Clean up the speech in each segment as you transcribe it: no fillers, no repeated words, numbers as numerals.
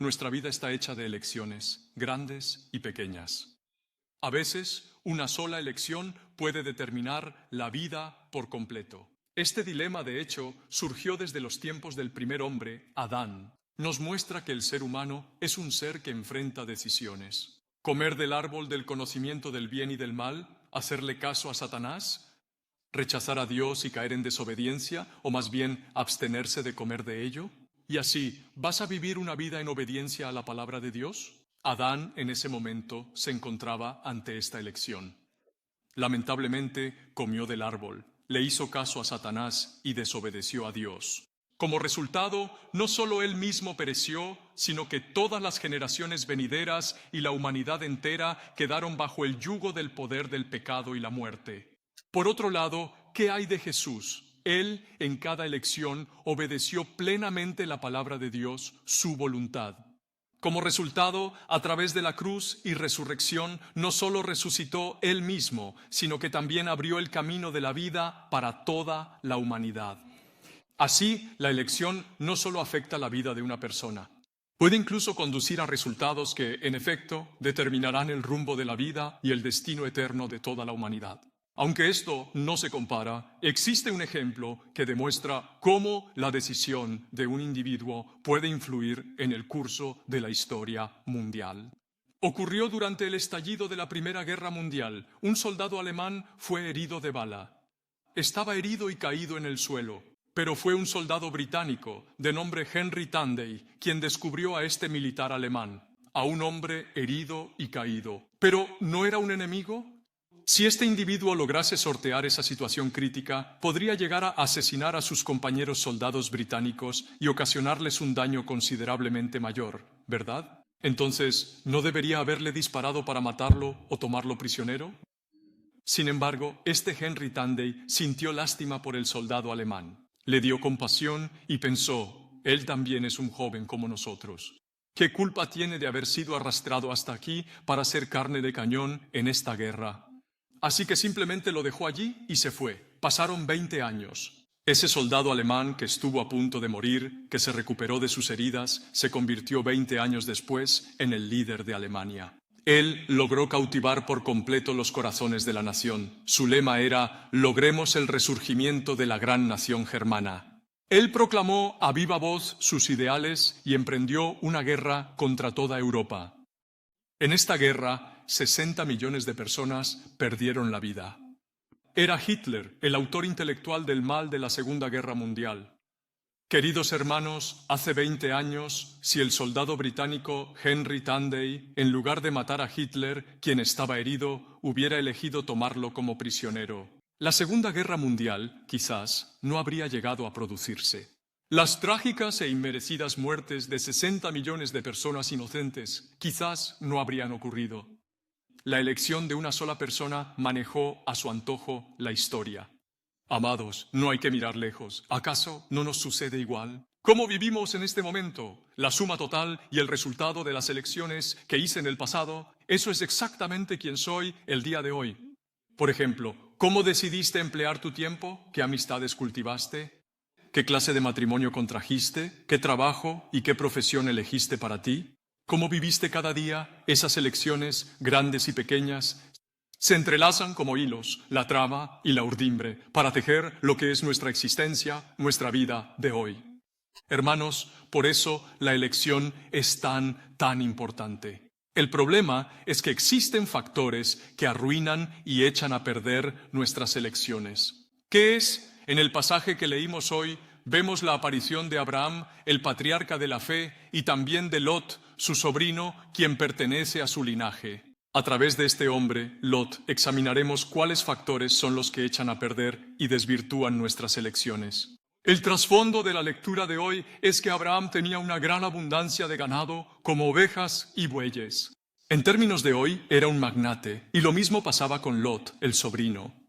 nuestra vida está hecha de elecciones, grandes y pequeñas. A veces, una sola elección puede determinar la vida por completo. Este dilema, de hecho, surgió desde los tiempos del primer hombre, Adán. Nos muestra que el ser humano es un ser que enfrenta decisiones. ¿Comer del árbol del conocimiento del bien y del mal? ¿Hacerle caso a Satanás? ¿Rechazar a Dios y caer en desobediencia? ¿O más bien abstenerse de comer de ello? Y así, ¿vas a vivir una vida en obediencia a la palabra de Dios? Adán, en ese momento, se encontraba ante esta elección. Lamentablemente, comió del árbol, le hizo caso a Satanás y desobedeció a Dios. Como resultado, no solo él mismo pereció, sino que todas las generaciones venideras y la humanidad entera quedaron bajo el yugo del poder del pecado y la muerte. Por otro lado, ¿qué hay de Jesús? Él, en cada elección, obedeció plenamente la palabra de Dios, su voluntad. Como resultado, a través de la cruz y resurrección, no solo resucitó Él mismo, sino que también abrió el camino de la vida para toda la humanidad. Así, la elección no solo afecta la vida de una persona, puede incluso conducir a resultados que, en efecto, determinarán el rumbo de la vida y el destino eterno de toda la humanidad. Aunque esto no se compara, existe un ejemplo que demuestra cómo la decisión de un individuo puede influir en el curso de la historia mundial. Ocurrió durante el estallido de la Primera Guerra Mundial. Un soldado alemán fue herido de bala. Estaba herido y caído en el suelo, pero fue un soldado británico de nombre Henry Tanday quien descubrió a este militar alemán, a un hombre herido y caído. ¿Pero no era un enemigo? Si este individuo lograse sortear esa situación crítica, podría llegar a asesinar a sus compañeros soldados británicos y ocasionarles un daño considerablemente mayor, ¿verdad? Entonces, ¿no debería haberle disparado para matarlo o tomarlo prisionero? Sin embargo, este Henry Tanday sintió lástima por el soldado alemán. Le dio compasión y pensó, él también es un joven como nosotros. ¿Qué culpa tiene de haber sido arrastrado hasta aquí para ser carne de cañón en esta guerra? Así que simplemente lo dejó allí y se fue. Pasaron 20 años. Ese soldado alemán que estuvo a punto de morir, que se recuperó de sus heridas, se convirtió 20 años después en el líder de Alemania. Él logró cautivar por completo los corazones de la nación. Su lema era, logremos el resurgimiento de la gran nación germana. Él proclamó a viva voz sus ideales y emprendió una guerra contra toda Europa. En esta guerra, 60 millones de personas perdieron la vida. Era Hitler, el autor intelectual del mal de la Segunda Guerra Mundial. Queridos hermanos, hace 20 años, si el soldado británico Henry Tanday, en lugar de matar a Hitler, quien estaba herido, hubiera elegido tomarlo como prisionero, la Segunda Guerra Mundial, quizás, no habría llegado a producirse. Las trágicas e inmerecidas muertes de 60 millones de personas inocentes quizás no habrían ocurrido. La elección de una sola persona manejó a su antojo la historia. Amados, no hay que mirar lejos. ¿Acaso no nos sucede igual? ¿Cómo vivimos en este momento? La suma total y el resultado de las elecciones que hice en el pasado, eso es exactamente quien soy el día de hoy. Por ejemplo, ¿cómo decidiste emplear tu tiempo? ¿Qué amistades cultivaste? ¿Qué clase de matrimonio contrajiste? ¿Qué trabajo y qué profesión elegiste para ti? ¿Cómo viviste cada día? Esas elecciones, grandes y pequeñas, se entrelazan como hilos, la trama y la urdimbre, para tejer lo que es nuestra existencia, nuestra vida de hoy. Hermanos, por eso la elección es tan importante. El problema es que existen factores que arruinan y echan a perder nuestras elecciones. ¿Qué es? En el pasaje que leímos hoy, vemos la aparición de Abraham, el patriarca de la fe, y también de Lot, su sobrino, quien pertenece a su linaje. A través de este hombre, Lot, examinaremos cuáles factores son los que echan a perder y desvirtúan nuestras elecciones. El trasfondo de la lectura de hoy es que Abraham tenía una gran abundancia de ganado, como ovejas y bueyes. En términos de hoy, era un magnate, y lo mismo pasaba con Lot, el sobrino.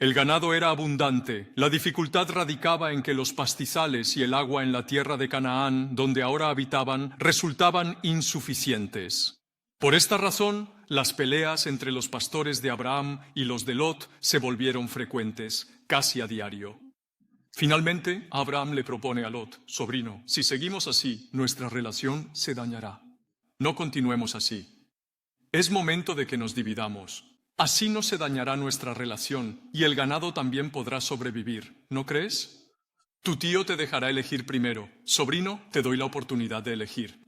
El ganado era abundante. La dificultad radicaba en que los pastizales y el agua en la tierra de Canaán, donde ahora habitaban, resultaban insuficientes. Por esta razón, las peleas entre los pastores de Abraham y los de Lot se volvieron frecuentes, casi a diario. Finalmente, Abraham le propone a Lot: sobrino, si seguimos así, nuestra relación se dañará. No continuemos así. Es momento de que nos dividamos. Así no se dañará nuestra relación y el ganado también podrá sobrevivir, ¿no crees? Tu tío te dejará elegir primero. Sobrino, te doy la oportunidad de elegir.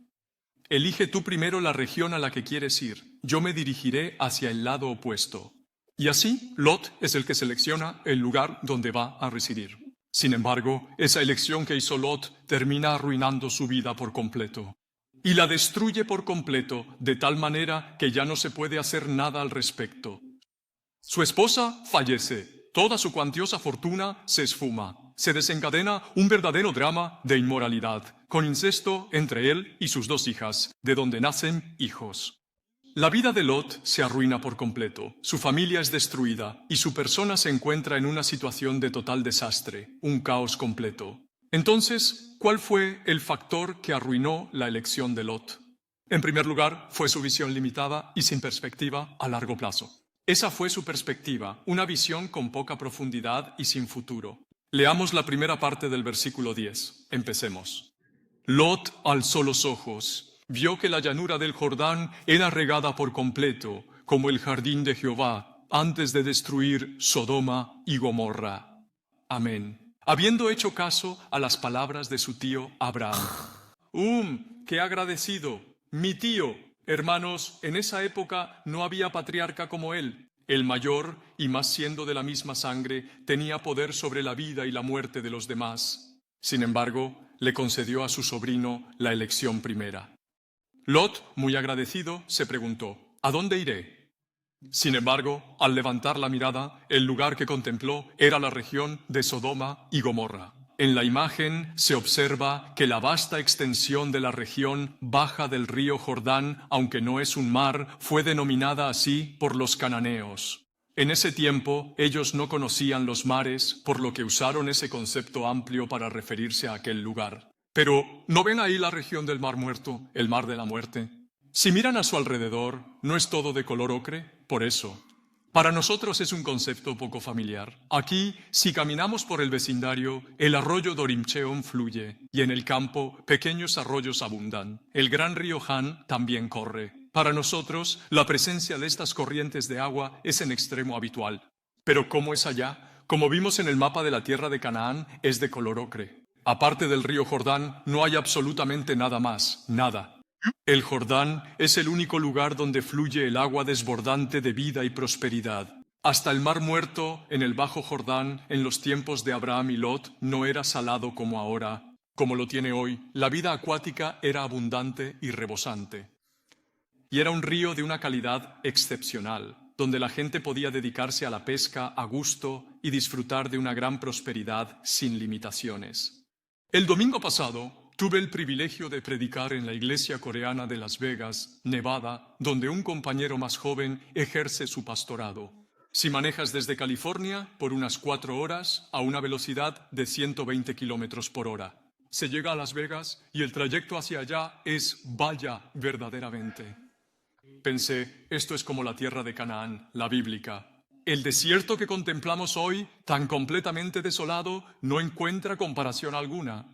Elige tú primero la región a la que quieres ir. Yo me dirigiré hacia el lado opuesto. Y así, Lot es el que selecciona el lugar donde va a residir. Sin embargo, esa elección que hizo Lot termina arruinando su vida por completo. Y la destruye por completo, de tal manera que ya no se puede hacer nada al respecto. Su esposa fallece, toda su cuantiosa fortuna se esfuma. Se desencadena un verdadero drama de inmoralidad, con incesto entre él y sus 2 hijas, de donde nacen hijos. La vida de Lot se arruina por completo, su familia es destruida y su persona se encuentra en una situación de total desastre, un caos completo. Entonces, ¿cuál fue el factor que arruinó la elección de Lot? En primer lugar, fue su visión limitada y sin perspectiva a largo plazo. Esa fue su perspectiva, una visión con poca profundidad y sin futuro. Leamos la primera parte del versículo 10. Empecemos. Lot alzó los ojos, vio que la llanura del Jordán era regada por completo, como el jardín de Jehová, antes de destruir Sodoma y Gomorra. Amén. Habiendo hecho caso a las palabras de su tío Abraham. ¡Qué agradecido! Mi tío. Hermanos, en esa época no había patriarca como él. El mayor, y más siendo de la misma sangre, tenía poder sobre la vida y la muerte de los demás. Sin embargo, le concedió a su sobrino la elección primera. Lot, muy agradecido, se preguntó: ¿a dónde iré? Sin embargo, al levantar la mirada, el lugar que contempló era la región de Sodoma y Gomorra. En la imagen se observa que la vasta extensión de la región baja del río Jordán, aunque no es un mar, fue denominada así por los cananeos. En ese tiempo, ellos no conocían los mares, por lo que usaron ese concepto amplio para referirse a aquel lugar. Pero, ¿no ven ahí la región del Mar Muerto, el Mar de la Muerte? Si miran a su alrededor, ¿no es todo de color ocre? Por eso. Para nosotros es un concepto poco familiar. Aquí, si caminamos por el vecindario, el arroyo Dorimcheon fluye, y en el campo pequeños arroyos abundan. El gran río Han también corre. Para nosotros, la presencia de estas corrientes de agua es en extremo habitual. Pero ¿cómo es allá? Como vimos en el mapa de la tierra de Canaán, es de color ocre. Aparte del río Jordán, no hay absolutamente nada más, nada. El Jordán es el único lugar donde fluye el agua desbordante de vida y prosperidad. Hasta el Mar Muerto, en el Bajo Jordán, en los tiempos de Abraham y Lot, no era salado como ahora, como lo tiene hoy. La vida acuática era abundante y rebosante. Y era un río de una calidad excepcional, donde la gente podía dedicarse a la pesca a gusto y disfrutar de una gran prosperidad sin limitaciones. El domingo pasado, tuve el privilegio de predicar en la iglesia coreana de Las Vegas, Nevada, donde un compañero más joven ejerce su pastorado. Si manejas desde California, por unas 4 horas, a una velocidad de 120 kilómetros por hora. Se llega a Las Vegas y el trayecto hacia allá es vaya verdaderamente. Pensé, esto es como la tierra de Canaán, la bíblica. El desierto que contemplamos hoy, tan completamente desolado, no encuentra comparación alguna.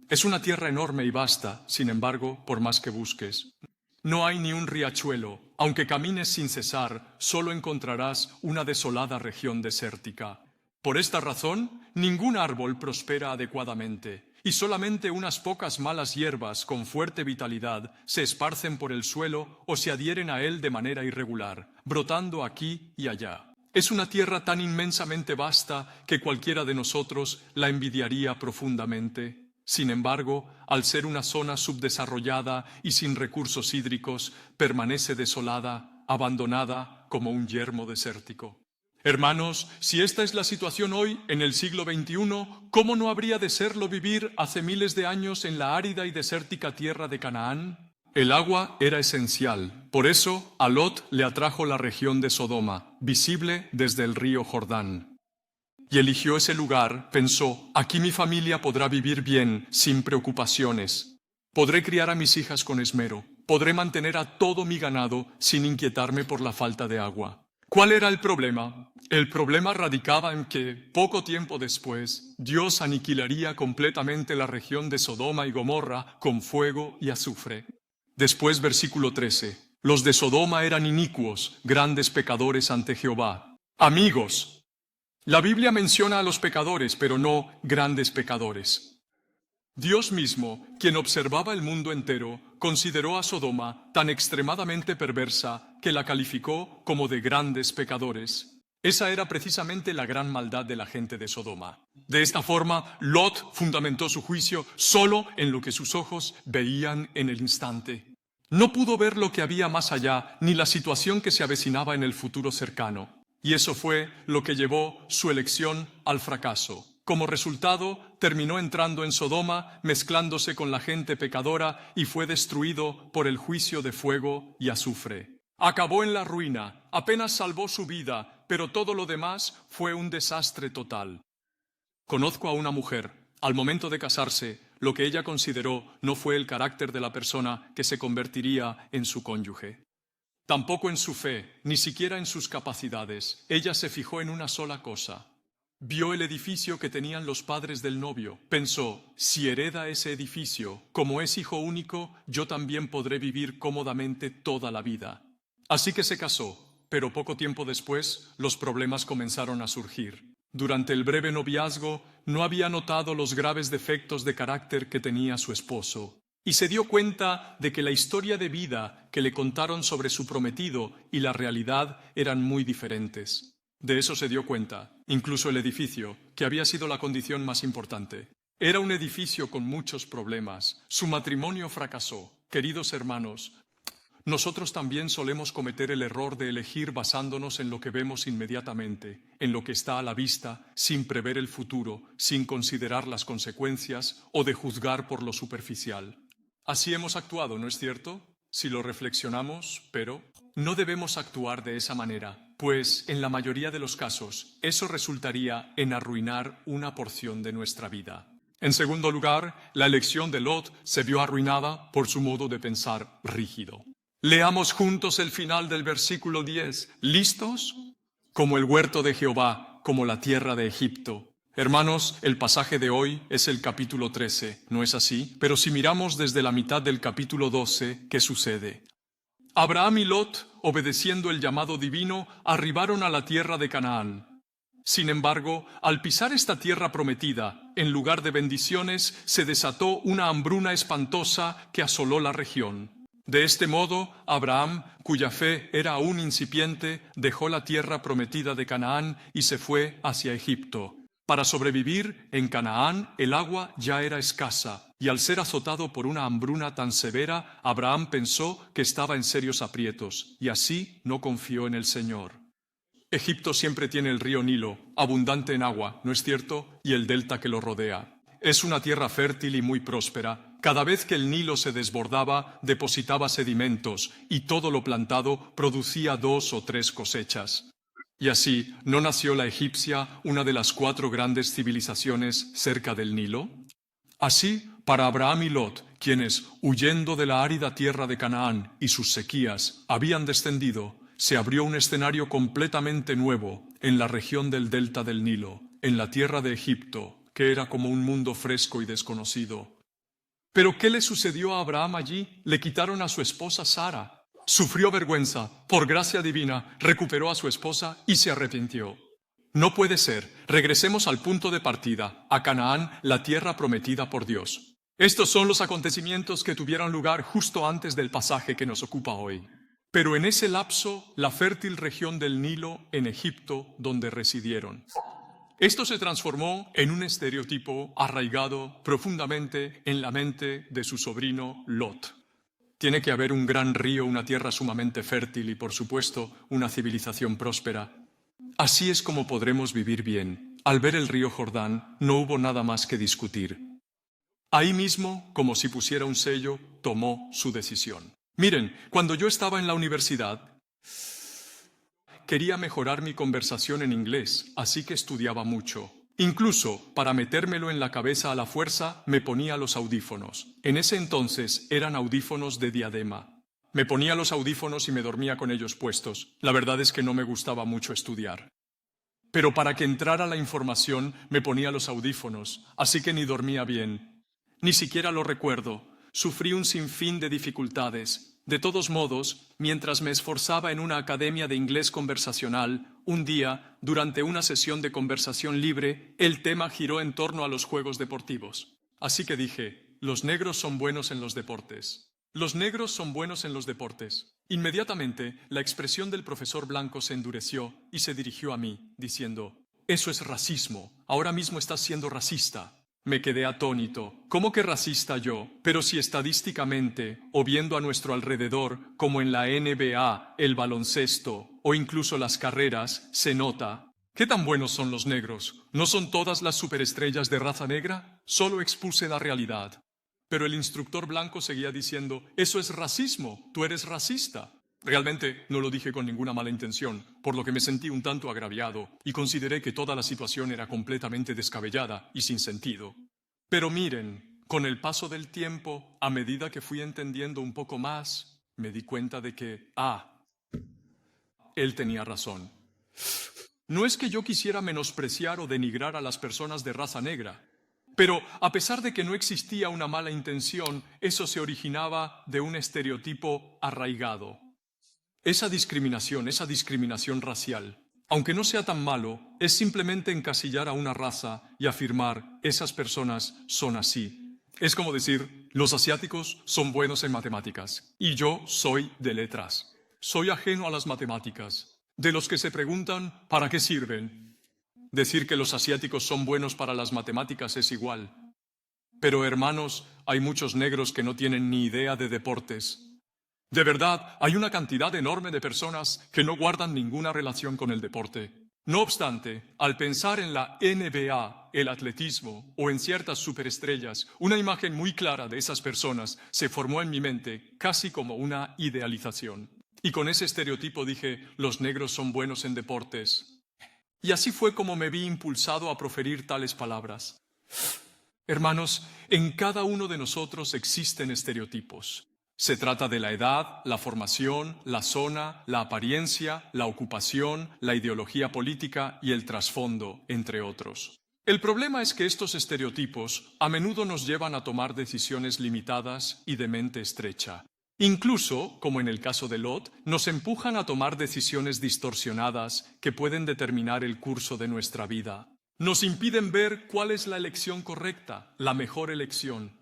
Es una tierra enorme y vasta, sin embargo, por más que busques. No hay ni un riachuelo. Aunque camines sin cesar, solo encontrarás una desolada región desértica. Por esta razón, ningún árbol prospera adecuadamente, y solamente unas pocas malas hierbas con fuerte vitalidad se esparcen por el suelo o se adhieren a él de manera irregular, brotando aquí y allá. Es una tierra tan inmensamente vasta que cualquiera de nosotros la envidiaría profundamente. Sin embargo, al ser una zona subdesarrollada y sin recursos hídricos, permanece desolada, abandonada como un yermo desértico. Hermanos, si esta es la situación hoy, en el siglo XXI, ¿cómo no habría de serlo vivir hace miles de años en la árida y desértica tierra de Canaán? El agua era esencial, por eso a Lot le atrajo la región de Sodoma, visible desde el río Jordán. Y eligió ese lugar, pensó, aquí mi familia podrá vivir bien, sin preocupaciones. Podré criar a mis hijas con esmero, podré mantener a todo mi ganado sin inquietarme por la falta de agua. ¿Cuál era el problema? El problema radicaba en que, poco tiempo después, Dios aniquilaría completamente la región de Sodoma y Gomorra con fuego y azufre. Después, versículo 13. Los de Sodoma eran inicuos, grandes pecadores ante Jehová. Amigos, la Biblia menciona a los pecadores, pero no grandes pecadores. Dios mismo, quien observaba el mundo entero, consideró a Sodoma tan extremadamente perversa que la calificó como de grandes pecadores. Esa era precisamente la gran maldad de la gente de Sodoma. De esta forma, Lot fundamentó su juicio solo en lo que sus ojos veían en el instante. No pudo ver lo que había más allá, ni la situación que se avecinaba en el futuro cercano. Y eso fue lo que llevó su elección al fracaso. Como resultado, terminó entrando en Sodoma, mezclándose con la gente pecadora y fue destruido por el juicio de fuego y azufre. Acabó en la ruina, apenas salvó su vida, pero todo lo demás fue un desastre total. Conozco a una mujer. Al momento de casarse, lo que ella consideró no fue el carácter de la persona que se convertiría en su cónyuge. Tampoco en su fe, ni siquiera en sus capacidades. Ella se fijó en una sola cosa. Vio el edificio que tenían los padres del novio. Pensó, si hereda ese edificio, como es hijo único, yo también podré vivir cómodamente toda la vida. Así que se casó, pero poco tiempo después los problemas comenzaron a surgir. Durante el breve noviazgo no había notado los graves defectos de carácter que tenía su esposo y se dio cuenta de que la historia de vida que le contaron sobre su prometido y la realidad eran muy diferentes. De eso se dio cuenta, incluso el edificio, que había sido la condición más importante. Era un edificio con muchos problemas. Su matrimonio fracasó. Queridos hermanos, nosotros también solemos cometer el error de elegir basándonos en lo que vemos inmediatamente, en lo que está a la vista, sin prever el futuro, sin considerar las consecuencias o de juzgar por lo superficial. Así hemos actuado, ¿no es cierto? Si lo reflexionamos, pero no debemos actuar de esa manera, pues en la mayoría de los casos eso resultaría en arruinar una porción de nuestra vida. En segundo lugar, la elección de Lot se vio arruinada por su modo de pensar rígido. Leamos juntos el final del versículo 10. ¿Listos? Como el huerto de Jehová, como la tierra de Egipto. Hermanos, el pasaje de hoy es el capítulo 13, ¿no es así? Pero si miramos desde la mitad del capítulo 12, ¿qué sucede? Abraham y Lot, obedeciendo el llamado divino, arribaron a la tierra de Canaán. Sin embargo, al pisar esta tierra prometida, en lugar de bendiciones, se desató una hambruna espantosa que asoló la región. De este modo, Abraham, cuya fe era aún incipiente, dejó la tierra prometida de Canaán y se fue hacia Egipto. Para sobrevivir, en Canaán el agua ya era escasa, y al ser azotado por una hambruna tan severa, Abraham pensó que estaba en serios aprietos, y así no confió en el Señor. Egipto siempre tiene el río Nilo, abundante en agua, ¿no es cierto? Y el delta que lo rodea. Es una tierra fértil y muy próspera. Cada vez que el Nilo se desbordaba, depositaba sedimentos, y todo lo plantado producía 2 o 3 cosechas. Y así, ¿no nació la egipcia, una de las 4 grandes civilizaciones cerca del Nilo? Así, para Abraham y Lot, quienes, huyendo de la árida tierra de Canaán y sus sequías, habían descendido, se abrió un escenario completamente nuevo en la región del delta del Nilo, en la tierra de Egipto, que era como un mundo fresco y desconocido. ¿Pero qué le sucedió a Abraham allí? Le quitaron a su esposa Sara. Sufrió vergüenza. Por gracia divina, recuperó a su esposa y se arrepintió. No puede ser. Regresemos al punto de partida, a Canaán, la tierra prometida por Dios. Estos son los acontecimientos que tuvieron lugar justo antes del pasaje que nos ocupa hoy. Pero en ese lapso, la fértil región del Nilo en Egipto, donde residieron. Esto se transformó en un estereotipo arraigado profundamente en la mente de su sobrino Lot. Tiene que haber un gran río, una tierra sumamente fértil y, por supuesto, una civilización próspera. Así es como podremos vivir bien. Al ver el río Jordán, no hubo nada más que discutir. Ahí mismo, como si pusiera un sello, tomó su decisión. Miren, cuando yo estaba en la universidad, quería mejorar mi conversación en inglés, así que estudiaba mucho. Incluso, para metérmelo en la cabeza a la fuerza, me ponía los audífonos. En ese entonces eran audífonos de diadema. Me ponía los audífonos y me dormía con ellos puestos. La verdad es que no me gustaba mucho estudiar. pero para que entrara la información me ponía los audífonos, así que ni dormía bien. Ni siquiera lo recuerdo. Sufrí un sinfín de dificultades. De todos modos, mientras me esforzaba en una academia de inglés conversacional, un día, durante una sesión de conversación libre, el tema giró en torno a los juegos deportivos. Así que dije, los negros son buenos en los deportes. Los negros son buenos en los deportes. Inmediatamente, la expresión del profesor blanco se endureció y se dirigió a mí, diciendo, «Eso es racismo. Ahora mismo estás siendo racista». Me quedé atónito. ¿Cómo que racista yo? Pero si estadísticamente, o viendo a nuestro alrededor, como en la NBA, el baloncesto, o incluso las carreras, se nota. ¿Qué tan buenos son los negros? ¿No son todas las superestrellas de raza negra? Solo expuse la realidad. Pero el instructor blanco seguía diciendo, «Eso es racismo, tú eres racista». Realmente no lo dije con ninguna mala intención, por lo que me sentí un tanto agraviado y consideré que toda la situación era completamente descabellada y sin sentido. Pero miren, con el paso del tiempo, a medida que fui entendiendo un poco más, me di cuenta de que, él tenía razón. No es que yo quisiera menospreciar o denigrar a las personas de raza negra, pero a pesar de que no existía una mala intención, eso se originaba de un estereotipo arraigado. Esa discriminación racial, aunque no sea tan malo, es simplemente encasillar a una raza y afirmar, esas personas son así. Es como decir, los asiáticos son buenos en matemáticas y yo soy de letras. Soy ajeno a las matemáticas. De los que se preguntan, ¿para qué sirven? Decir que los asiáticos son buenos para las matemáticas es igual. Pero hermanos, hay muchos negros que no tienen ni idea de deportes. De verdad, hay una cantidad enorme de personas que no guardan ninguna relación con el deporte. No obstante, al pensar en la NBA, el atletismo o en ciertas superestrellas, una imagen muy clara de esas personas se formó en mi mente casi como una idealización. Y con ese estereotipo dije, los negros son buenos en deportes. Y así fue como me vi impulsado a proferir tales palabras. Hermanos, en cada uno de nosotros existen estereotipos. Se trata de la edad, la formación, la zona, la apariencia, la ocupación, la ideología política y el trasfondo, entre otros. El problema es que estos estereotipos a menudo nos llevan a tomar decisiones limitadas y de mente estrecha. Incluso, como en el caso de Lot, nos empujan a tomar decisiones distorsionadas que pueden determinar el curso de nuestra vida. Nos impiden ver cuál es la elección correcta, la mejor elección.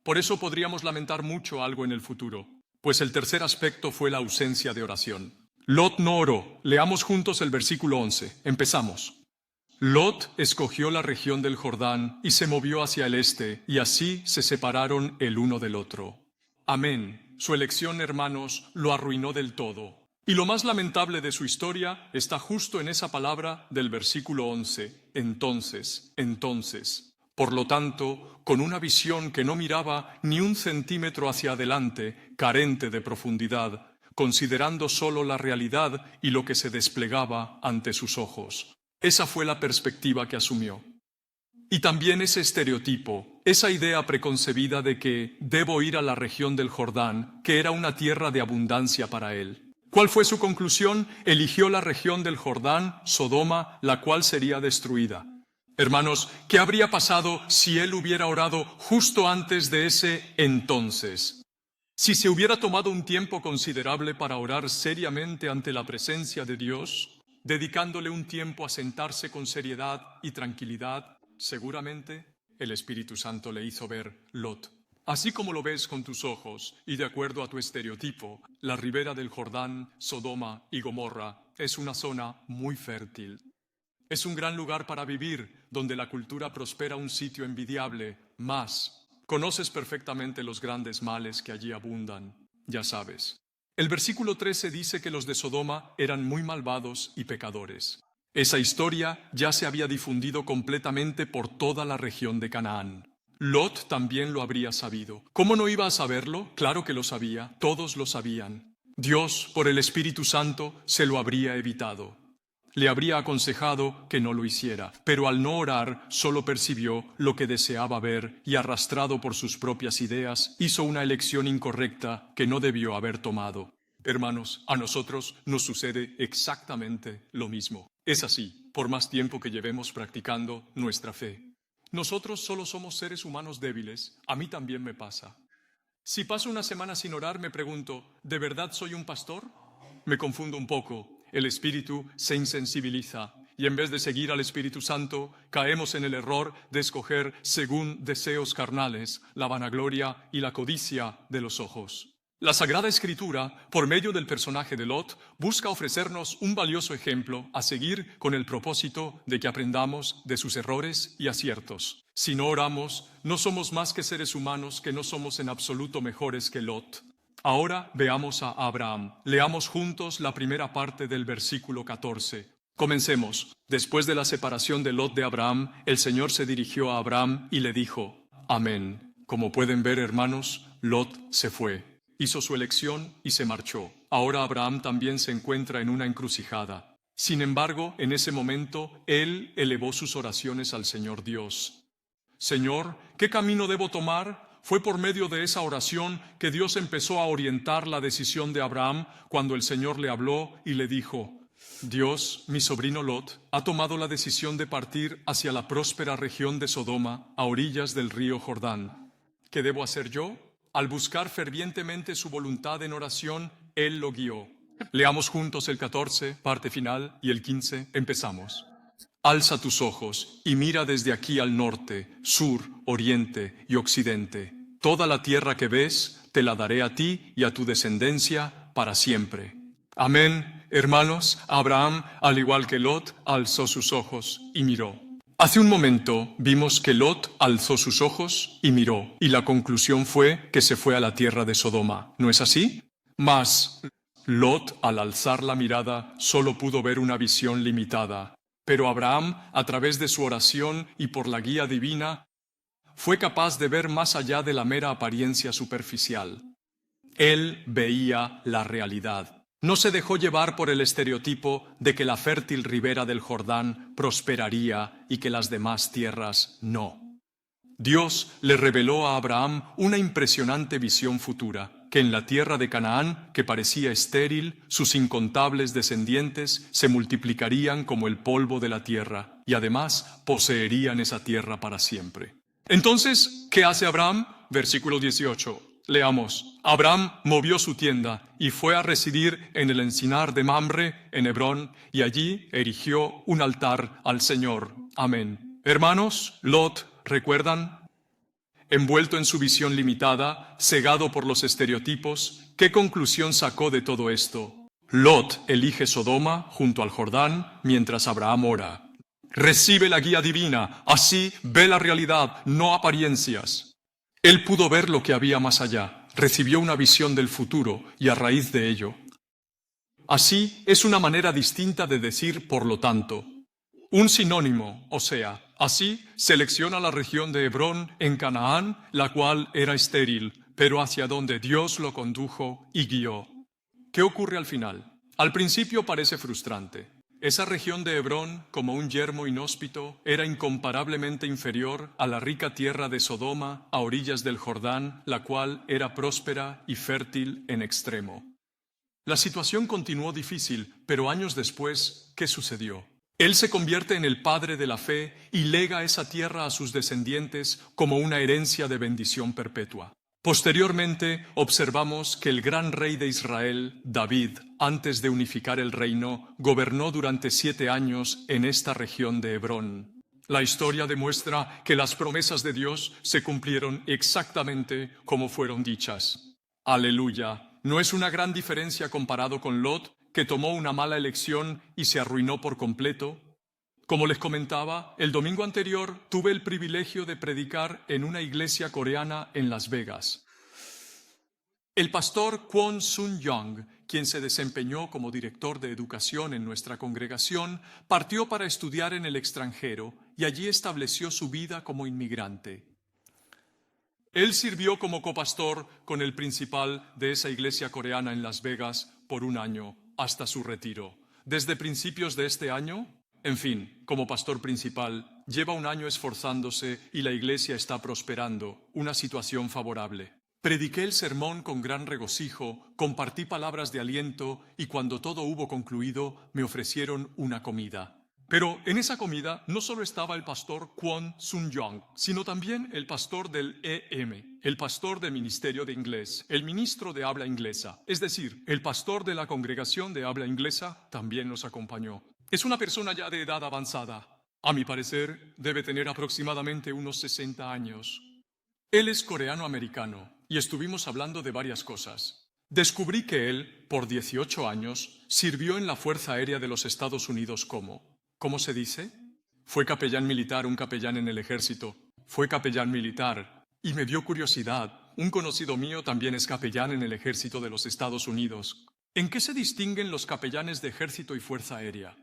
Por eso podríamos lamentar mucho algo en el futuro, pues el tercer aspecto fue la ausencia de oración. Lot no oró. Leamos juntos el versículo 11. Empezamos. Lot escogió la región del Jordán y se movió hacia el este, y así se separaron el uno del otro. Amén. Su elección, hermanos, lo arruinó del todo. Y lo más lamentable de su historia está justo en esa palabra del versículo 11. Entonces. Por lo tanto, con una visión que no miraba ni un centímetro hacia adelante, carente de profundidad, considerando solo la realidad y lo que se desplegaba ante sus ojos. Esa fue la perspectiva que asumió. Y también ese estereotipo, esa idea preconcebida de que debo ir a la región del Jordán, que era una tierra de abundancia para él. ¿Cuál fue su conclusión? Eligió la región del Jordán, Sodoma, la cual sería destruida. Hermanos, ¿qué habría pasado si él hubiera orado justo antes de ese entonces? Si se hubiera tomado un tiempo considerable para orar seriamente ante la presencia de Dios, dedicándole un tiempo a sentarse con seriedad y tranquilidad, seguramente el Espíritu Santo le hizo ver, Lot, así como lo ves con tus ojos y de acuerdo a tu estereotipo, la ribera del Jordán, Sodoma y Gomorra es una zona muy fértil. Es un gran lugar para vivir, donde la cultura prospera, un sitio envidiable. Más, conoces perfectamente los grandes males que allí abundan, ya sabes. El versículo 13 dice que los de Sodoma eran muy malvados y pecadores. Esa historia ya se había difundido completamente por toda la región de Canaán. Lot también lo habría sabido. ¿Cómo no iba a saberlo? Claro que lo sabía, todos lo sabían. Dios, por el Espíritu Santo, se lo habría evitado. Le habría aconsejado que no lo hiciera, pero al no orar solo percibió lo que deseaba ver y, arrastrado por sus propias ideas, hizo una elección incorrecta que no debió haber tomado. Hermanos, a nosotros nos sucede exactamente lo mismo. Es así. por más tiempo que llevemos practicando nuestra fe. Nosotros solo somos seres humanos débiles, a mí también me pasa. Si paso una semana sin orar, me pregunto, ¿de verdad soy un pastor? Me confundo un poco, el espíritu se insensibiliza y en vez de seguir al Espíritu Santo, caemos en el error de escoger según deseos carnales, la vanagloria y la codicia de los ojos. La Sagrada Escritura, por medio del personaje de Lot, busca ofrecernos un valioso ejemplo a seguir con el propósito de que aprendamos de sus errores y aciertos. Si no oramos, no somos más que seres humanos que no somos en absoluto mejores que Lot. Ahora veamos a Abraham. Leamos juntos la primera parte del versículo 14. Comencemos. Después de la separación de Lot de Abraham, el Señor se dirigió a Abraham y le dijo, Amén. Como pueden ver, hermanos, Lot se fue. Hizo su elección y se marchó. Ahora Abraham también se encuentra en una encrucijada. Sin embargo, en ese momento, él elevó sus oraciones al Señor Dios. Señor, ¿qué camino debo tomar? Fue por medio de esa oración que Dios empezó a orientar la decisión de Abraham cuando el Señor le habló y le dijo, Dios, mi sobrino Lot, ha tomado la decisión de partir hacia la próspera región de Sodoma, a orillas del río Jordán. ¿Qué debo hacer yo? Al buscar fervientemente su voluntad en oración, Él lo guió. Leamos juntos el 14, parte final, y el 15, empezamos. Alza tus ojos y mira desde aquí al norte, sur, oriente y occidente. Toda la tierra que ves, te la daré a ti y a tu descendencia para siempre. Amén, hermanos. Abraham, al igual que Lot, alzó sus ojos y miró. Hace un momento vimos que Lot alzó sus ojos y miró, y la conclusión fue que se fue a la tierra de Sodoma. ¿No es así? Mas Lot, al alzar la mirada, solo pudo ver una visión limitada. Pero Abraham, a través de su oración y por la guía divina, fue capaz de ver más allá de la mera apariencia superficial. Él veía la realidad. No se dejó llevar por el estereotipo de que la fértil ribera del Jordán prosperaría y que las demás tierras no. Dios le reveló a Abraham una impresionante visión futura, que en la tierra de Canaán, que parecía estéril, sus incontables descendientes se multiplicarían como el polvo de la tierra y además poseerían esa tierra para siempre. Entonces, ¿qué hace Abraham? Versículo 18. Leamos. Abraham movió su tienda y fue a residir en el encinar de Mamre, en Hebrón, y allí erigió un altar al Señor. Amén. Hermanos, Lot, ¿recuerdan? Envuelto en su visión limitada, cegado por los estereotipos, ¿qué conclusión sacó de todo esto? Lot elige Sodoma junto al Jordán mientras Abraham ora. Recibe la guía divina, así ve la realidad, no apariencias. Él pudo ver lo que había más allá, recibió una visión del futuro y a raíz de ello. Así es una manera distinta de decir por lo tanto. Un sinónimo, o sea, así selecciona la región de Hebrón en Canaán, la cual era estéril, pero hacia donde Dios lo condujo y guió. ¿Qué ocurre al final? Al principio parece frustrante. Esa región de Hebrón, como un yermo inhóspito, era incomparablemente inferior a la rica tierra de Sodoma, a orillas del Jordán, la cual era próspera y fértil en extremo. La situación continuó difícil, pero años después, ¿qué sucedió? Él se convierte en el padre de la fe y lega esa tierra a sus descendientes como una herencia de bendición perpetua. Posteriormente, observamos que el gran rey de Israel, David, antes de unificar el reino, gobernó durante 7 años en esta región de Hebrón. La historia demuestra que las promesas de Dios se cumplieron exactamente como fueron dichas. Aleluya. ¿No es una gran diferencia comparado con Lot, que tomó una mala elección y se arruinó por completo? Como les comentaba, el domingo anterior tuve el privilegio de predicar en una iglesia coreana en Las Vegas. El pastor Kwon Sun-young, quien se desempeñó como director de educación en nuestra congregación, partió para estudiar en el extranjero y allí estableció su vida como inmigrante. Él sirvió como copastor con el principal de esa iglesia coreana en Las Vegas por 1 año, hasta su retiro. Desde principios de este año, en fin, como pastor principal, lleva 1 año esforzándose y la iglesia está prosperando, una situación favorable. Prediqué el sermón con gran regocijo, compartí palabras de aliento y cuando todo hubo concluido me ofrecieron una comida. Pero en esa comida no solo estaba el pastor Kwon Sun-young, sino también el pastor del EM, el pastor del Ministerio de Inglés, el ministro de habla inglesa, es decir, el pastor de la congregación de habla inglesa también nos acompañó. Es una persona ya de edad avanzada. A mi parecer, debe tener aproximadamente unos 60 años. Él es coreano-americano y estuvimos hablando de varias cosas. Descubrí que él, por 18 años, sirvió en la Fuerza Aérea de los Estados Unidos como... ¿Cómo se dice? Fue capellán militar, un capellán en el ejército. Fue capellán militar. Y me dio curiosidad. Un conocido mío también es capellán en el ejército de los Estados Unidos. ¿En qué se distinguen los capellanes de ejército y fuerza aérea?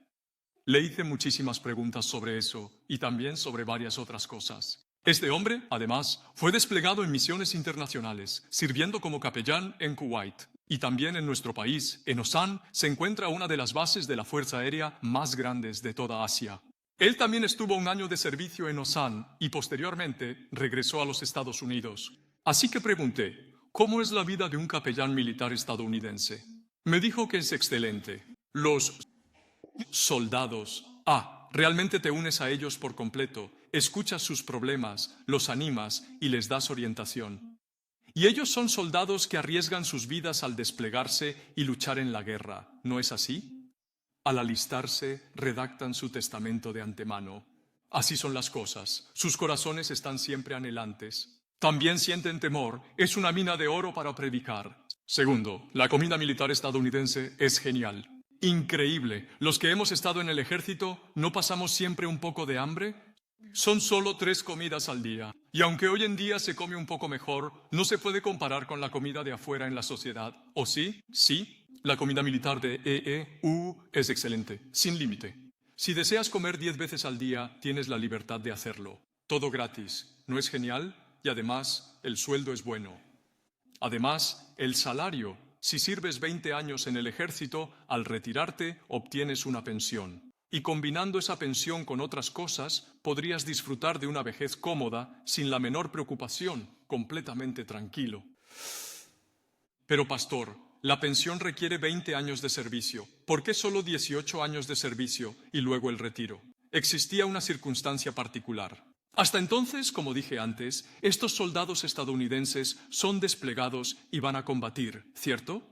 Le hice muchísimas preguntas sobre eso y también sobre varias otras cosas. Este hombre, además, fue desplegado en misiones internacionales, sirviendo como capellán en Kuwait. Y también en nuestro país, en Osan, se encuentra una de las bases de la Fuerza Aérea más grandes de toda Asia. Él también estuvo un año de servicio en Osan y posteriormente regresó a los Estados Unidos. Así que pregunté, ¿cómo es la vida de un capellán militar estadounidense? Me dijo que es excelente. Los soldados, realmente te unes a ellos por completo, escuchas sus problemas, los animas y les das orientación. Y ellos son soldados que arriesgan sus vidas al desplegarse y luchar en la guerra, ¿no es así? Al alistarse, redactan su testamento de antemano. Así son las cosas. Sus corazones están siempre anhelantes. También sienten temor. Es una mina de oro para predicar. Segundo, la comida militar estadounidense es genial. Increíble. Los que hemos estado en el ejército, ¿no pasamos siempre un poco de hambre? Son solo 3 comidas al día. Y aunque hoy en día se come un poco mejor, no se puede comparar con la comida de afuera en la sociedad. ¿O sí? Sí. La comida militar de EEU es excelente, sin límite. Si deseas comer 10 veces al día, tienes la libertad de hacerlo. Todo gratis. ¿No es genial? Y además, el sueldo es bueno. Además, el salario. Si sirves 20 años en el ejército, al retirarte, obtienes una pensión. Y combinando esa pensión con otras cosas, podrías disfrutar de una vejez cómoda, sin la menor preocupación, completamente tranquilo. Pero pastor, la pensión requiere 20 años de servicio. ¿Por qué solo 18 años de servicio y luego el retiro? Existía una circunstancia particular. Hasta entonces, como dije antes, estos soldados estadounidenses son desplegados y van a combatir, ¿cierto?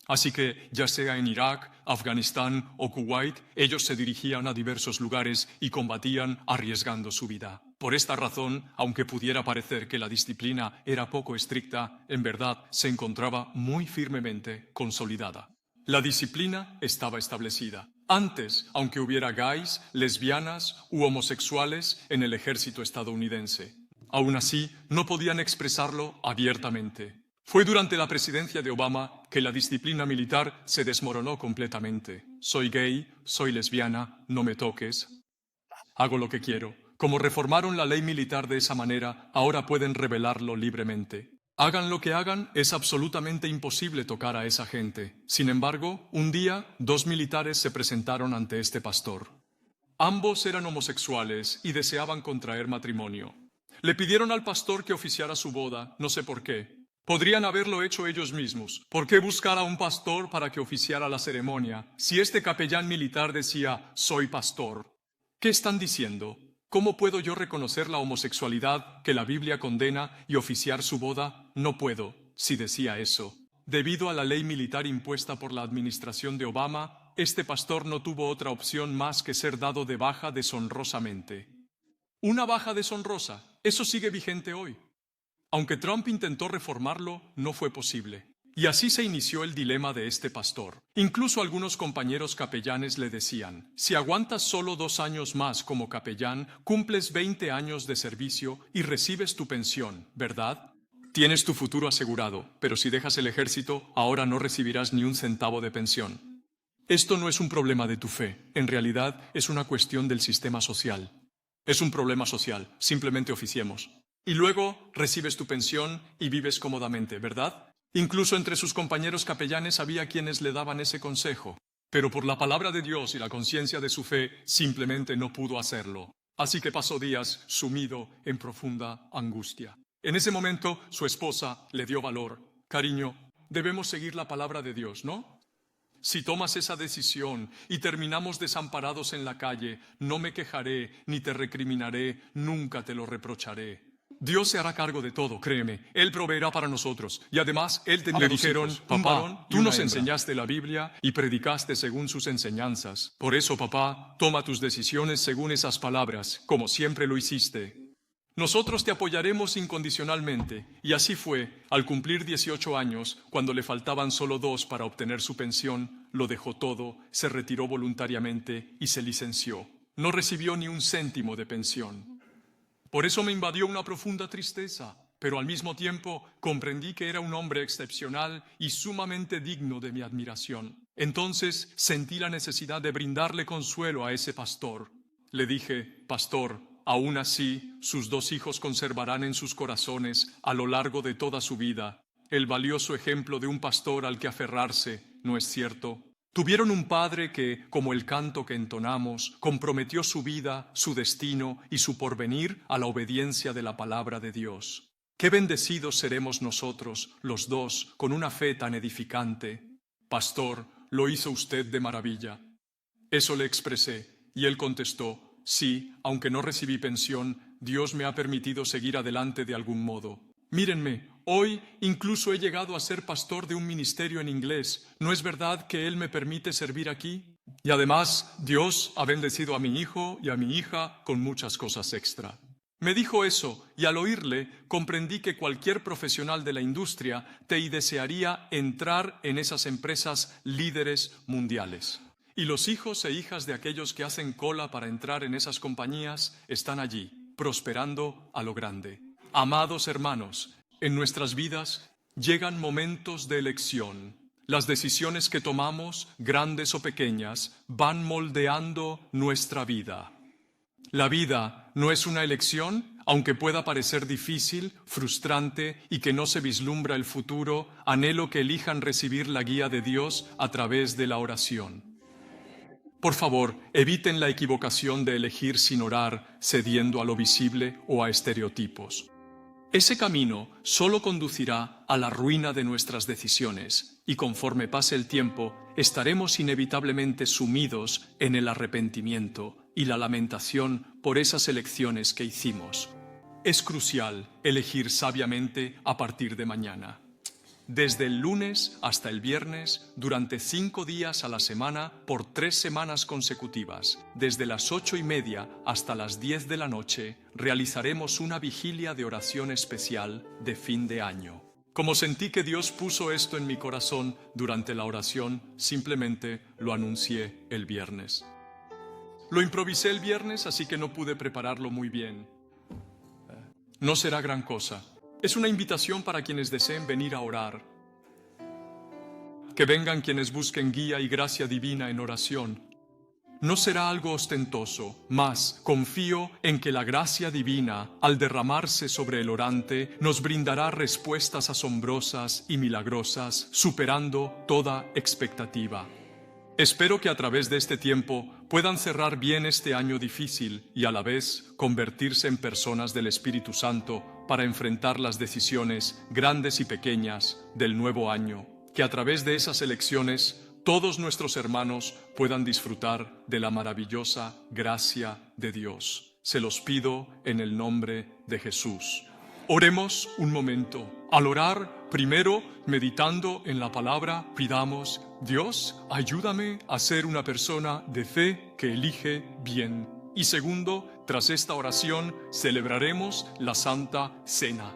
Así que, ya sea en Irak, Afganistán o Kuwait, ellos se dirigían a diversos lugares y combatían arriesgando su vida. Por esta razón, aunque pudiera parecer que la disciplina era poco estricta, en verdad se encontraba muy firmemente consolidada. La disciplina estaba establecida. Antes, aunque hubiera gays, lesbianas u homosexuales en el ejército estadounidense. Aún así, no podían expresarlo abiertamente. Fue durante la presidencia de Obama que la disciplina militar se desmoronó completamente. Soy gay, soy lesbiana, no me toques. Hago lo que quiero. Como reformaron la ley militar de esa manera, ahora pueden revelarlo libremente. Hagan lo que hagan, es absolutamente imposible tocar a esa gente. Sin embargo, un día, 2 militares se presentaron ante este pastor. Ambos eran homosexuales y deseaban contraer matrimonio. Le pidieron al pastor que oficiara su boda, no sé por qué. Podrían haberlo hecho ellos mismos. ¿Por qué buscar a un pastor para que oficiara la ceremonia? Si este capellán militar decía, soy pastor. ¿Qué están diciendo? ¿Cómo puedo yo reconocer la homosexualidad que la Biblia condena y oficiar su boda? No puedo, si decía eso. Debido a la ley militar impuesta por la administración de Obama, este pastor no tuvo otra opción más que ser dado de baja deshonrosamente. Una baja deshonrosa, eso sigue vigente hoy. Aunque Trump intentó reformarlo, no fue posible. Y así se inició el dilema de este pastor. Incluso algunos compañeros capellanes le decían, si aguantas solo 2 años más como capellán, cumples 20 años de servicio y recibes tu pensión, ¿verdad? Tienes tu futuro asegurado, pero si dejas el ejército, ahora no recibirás ni un centavo de pensión. Esto no es un problema de tu fe, en realidad es una cuestión del sistema social. Es un problema social, simplemente oficiemos. Y luego recibes tu pensión y vives cómodamente, ¿verdad? Incluso entre sus compañeros capellanes había quienes le daban ese consejo, pero por la palabra de Dios y la conciencia de su fe simplemente no pudo hacerlo. Así que pasó días sumido en profunda angustia. En ese momento su esposa le dio valor. Cariño, debemos seguir la palabra de Dios, ¿no? Si tomas esa decisión y terminamos desamparados en la calle, no me quejaré ni te recriminaré, nunca te lo reprocharé. Dios se hará cargo de todo, créeme. Él proveerá para nosotros. Y además, Él tenía dos hijos, papá, tú nos enseñaste la Biblia y predicaste según sus enseñanzas. Por eso, papá, toma tus decisiones según esas palabras, como siempre lo hiciste. Nosotros te apoyaremos incondicionalmente. Y así fue. Al cumplir 18 años, cuando le faltaban solo 2 para obtener su pensión, lo dejó todo, se retiró voluntariamente y se licenció. No recibió ni un céntimo de pensión. Por eso me invadió una profunda tristeza, pero al mismo tiempo comprendí que era un hombre excepcional y sumamente digno de mi admiración. Entonces sentí la necesidad de brindarle consuelo a ese pastor. Le dije: pastor, aún así, sus 2 hijos conservarán en sus corazones a lo largo de toda su vida el valioso ejemplo de un pastor al que aferrarse, ¿no es cierto? Tuvieron un padre que, como el canto que entonamos, comprometió su vida, su destino y su porvenir a la obediencia de la palabra de Dios. Qué bendecidos seremos nosotros, los 2, con una fe tan edificante. Pastor, lo hizo usted de maravilla. Eso le expresé, y él contestó: sí, aunque no recibí pensión, Dios me ha permitido seguir adelante de algún modo. Mírenme, hoy incluso he llegado a ser pastor de un ministerio en inglés. ¿No es verdad que Él me permite servir aquí? Y además, Dios ha bendecido a mi hijo y a mi hija con muchas cosas extra. Me dijo eso, y al oírle, comprendí que cualquier profesional de la industria te desearía entrar en esas empresas líderes mundiales. Y los hijos e hijas de aquellos que hacen cola para entrar en esas compañías están allí, prosperando a lo grande. Amados hermanos, en nuestras vidas llegan momentos de elección. Las decisiones que tomamos, grandes o pequeñas, van moldeando nuestra vida. La vida no es una elección, aunque pueda parecer difícil, frustrante y que no se vislumbra el futuro. Anhelo que elijan recibir la guía de Dios a través de la oración. Por favor, eviten la equivocación de elegir sin orar, cediendo a lo visible o a estereotipos. Ese camino solo conducirá a la ruina de nuestras decisiones y conforme pase el tiempo estaremos inevitablemente sumidos en el arrepentimiento y la lamentación por esas elecciones que hicimos. Es crucial elegir sabiamente a partir de mañana. Desde el lunes hasta el viernes, durante 5 días a la semana, por 3 semanas consecutivas, desde las 8:30 hasta las 10 de la noche, realizaremos una vigilia de oración especial de fin de año. Como sentí que Dios puso esto en mi corazón durante la oración, simplemente lo anuncié el viernes. Lo improvisé el viernes, así que no pude prepararlo muy bien. No será gran cosa. Es una invitación para quienes deseen venir a orar. Que vengan quienes busquen guía y gracia divina en oración. No será algo ostentoso, mas confío en que la gracia divina, al derramarse sobre el orante, nos brindará respuestas asombrosas y milagrosas, superando toda expectativa. Espero que a través de este tiempo puedan cerrar bien este año difícil y a la vez convertirse en personas del Espíritu Santo para enfrentar las decisiones grandes y pequeñas del nuevo año. Que a través de esas elecciones todos nuestros hermanos puedan disfrutar de la maravillosa gracia de Dios. Se los pido en el nombre de Jesús. Oremos un momento. Al orar, primero, meditando en la palabra, pidamos: Dios, ayúdame a ser una persona de fe que elige bien. Y segundo, tras esta oración, celebraremos la Santa Cena.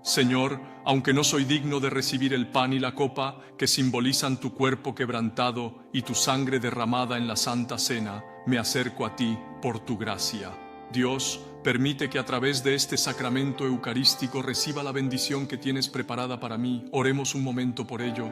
Señor, aunque no soy digno de recibir el pan y la copa que simbolizan tu cuerpo quebrantado y tu sangre derramada en la Santa Cena, me acerco a ti por tu gracia. Dios, permite que a través de este sacramento eucarístico reciba la bendición que tienes preparada para mí. Oremos un momento por ello.